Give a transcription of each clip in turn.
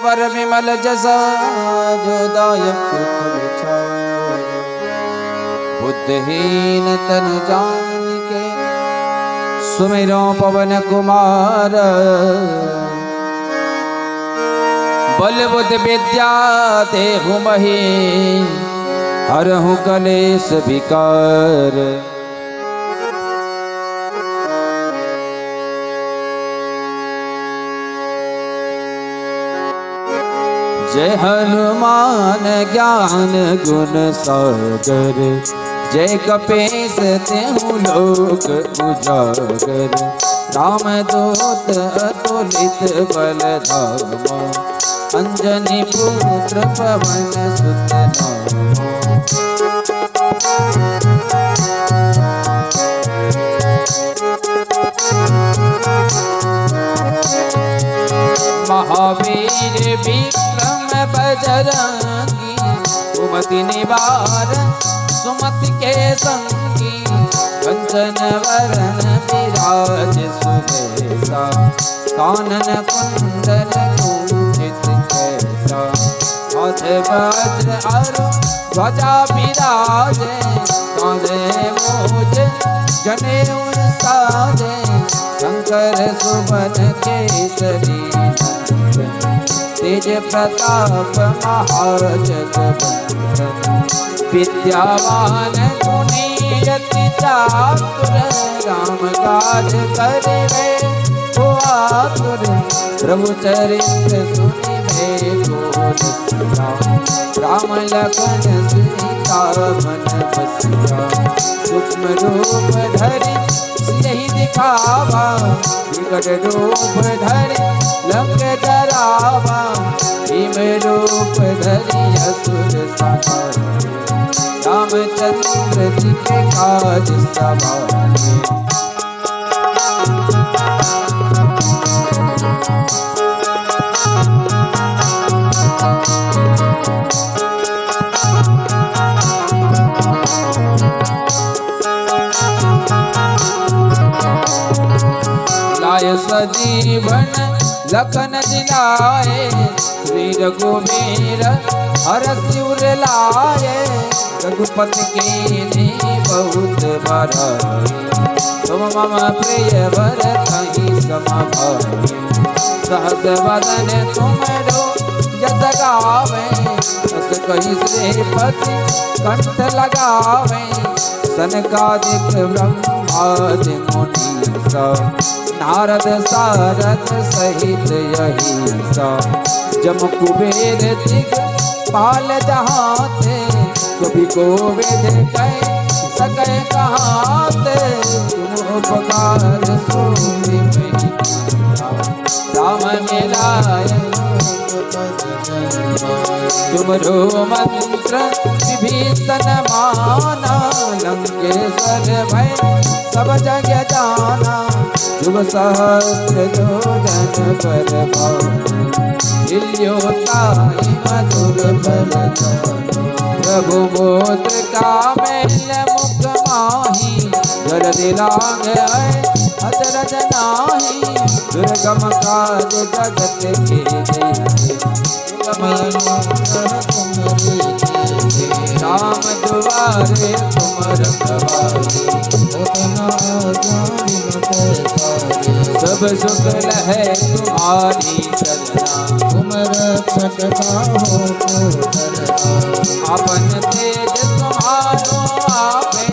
वर विमल जसा जो दायक फल छाए। बुद्धहीन तन जान के सुमिरो पवन कुमार। बल बुद्ध विद्या देहु मही हरहु कलेश विकार। जय हनुमान ज्ञान गुण सागर। जय कपीस तेहु लोक उजागर। राम दूत अतुलित बल धामा। अंजनी पुत्र पवन सुत नामा। महावीर विक्रम बजरंगी। सुमति निवार सुमति के संगी। कंचन वरण विराज सुबेसा। कानन कुंडल कुंचित कैसा। हाथ वज्र अरु ध्वजा विराजे। कांधे मूज जनेऊ साजे। शंकर सुमन केसरी तेज प्रताप महाजगवंदन। विद्यावान गुणी अति चातुर। राम काज करिबे को आतुर। प्रभु चरित्र सुनिबे को रसिया। राम लखन सीता मन बसिया। सूक्ष्म रूप धरि सियहि दिखावा। विकट रूप धरि लंक जरावा। भीम रूप धरि असुर संहारे। रामचंद्र जी के काज सवारे। लाय सजीवन लखन जिलाए। श्री रघुवीर हरषि उर लाए। रघुपति के बहुत बड़ाई। तुम मम प्रिय भरतहि सम भाई। सहस वदन तुमरो जस गावे। अस कहि श्रीपति कंठ लगावे। सनकादिक ब्रह्मादि मुनीसा। नारद सारद सहित अहिसा। जम कुबेर दिगपाल जहाते। कभी गोविंद कह सके कहाते। तुम उपकार सुनि नहीं। राम मिलाय तुमरो मंत्र विभीषण माना। लंकेश्वर भय सब जग जाना। शुभ सहस्त्र योजन पर भानु। हिल्योताहि मधुर बल जानु। प्रभु मोत्र का मैल मुख माही। जर दिलांग अचरज नाही। दुर्गम काज जगत के देते। राम दुआरे तुम रखवारे। सब सुख लहै तुम्हारी चलना। तुम रक्षक हो डरना। अपन तेज तुम्हारो आपे।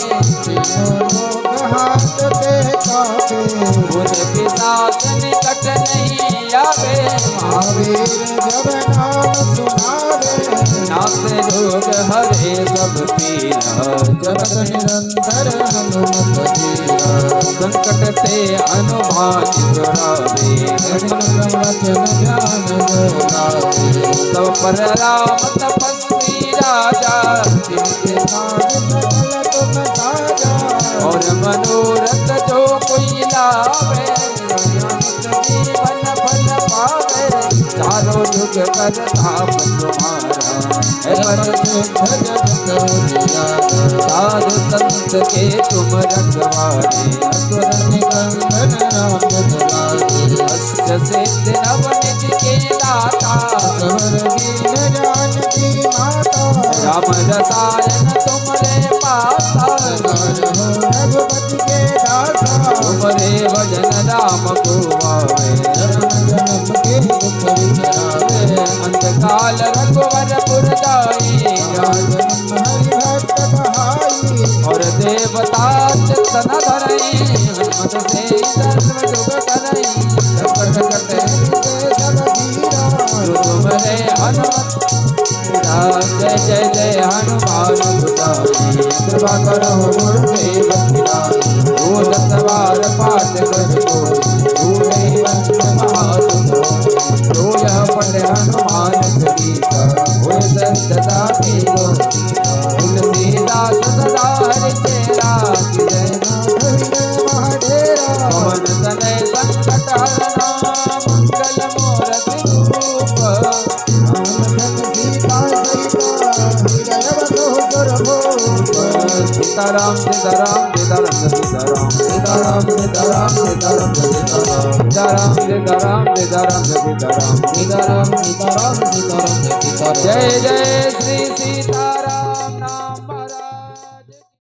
लोग हाथ पे कापे। उन पिशाच निकट नहीं आवे। महावीर जब नाम सुनावे। नासे रोग हरे सब पीरा। जगत निरंतर हनुमत जीरा। संकट ते हनुमान छुड़ावे। वचन ध्यान जोगावे। सब पर राम तपस्वी राजा। जिनके नाम सकल तुम साजा। और मनोरथ जो कोई लावे। जीवन फल पावे। चारों युग कर धाम तुम्हारा। साधु संत के तुम रखवारे। असुर निकंदन अष्ट सिद्धि नव निधि के दाता राम रसायन तुमरे पासा रघुपति के दासा तुमरे भजन राम को आवे अंतकाल रघुवरपुर जाई और देवता चितन धरई हनुमत से सर्व जुग करई संकट कटे तुमरे हनुमत जय जय जय हनुमान कृपा करो गुरुदेव वो दत्तवार पाठ करो जो यह पढ़े हनुमान चालीसा वो सदा की तुलसीदास सदा हरि तेरा जय पवन तनय संकट हरना मंगल मूर्ति रूप सीताराम सीताराम सीताराम सीताराम सीताराम सीताराम सीताराम सीताराम सीताराम सीताराम सीताराम सीताराम सीताराम सीताराम सीताराम जय जय श्री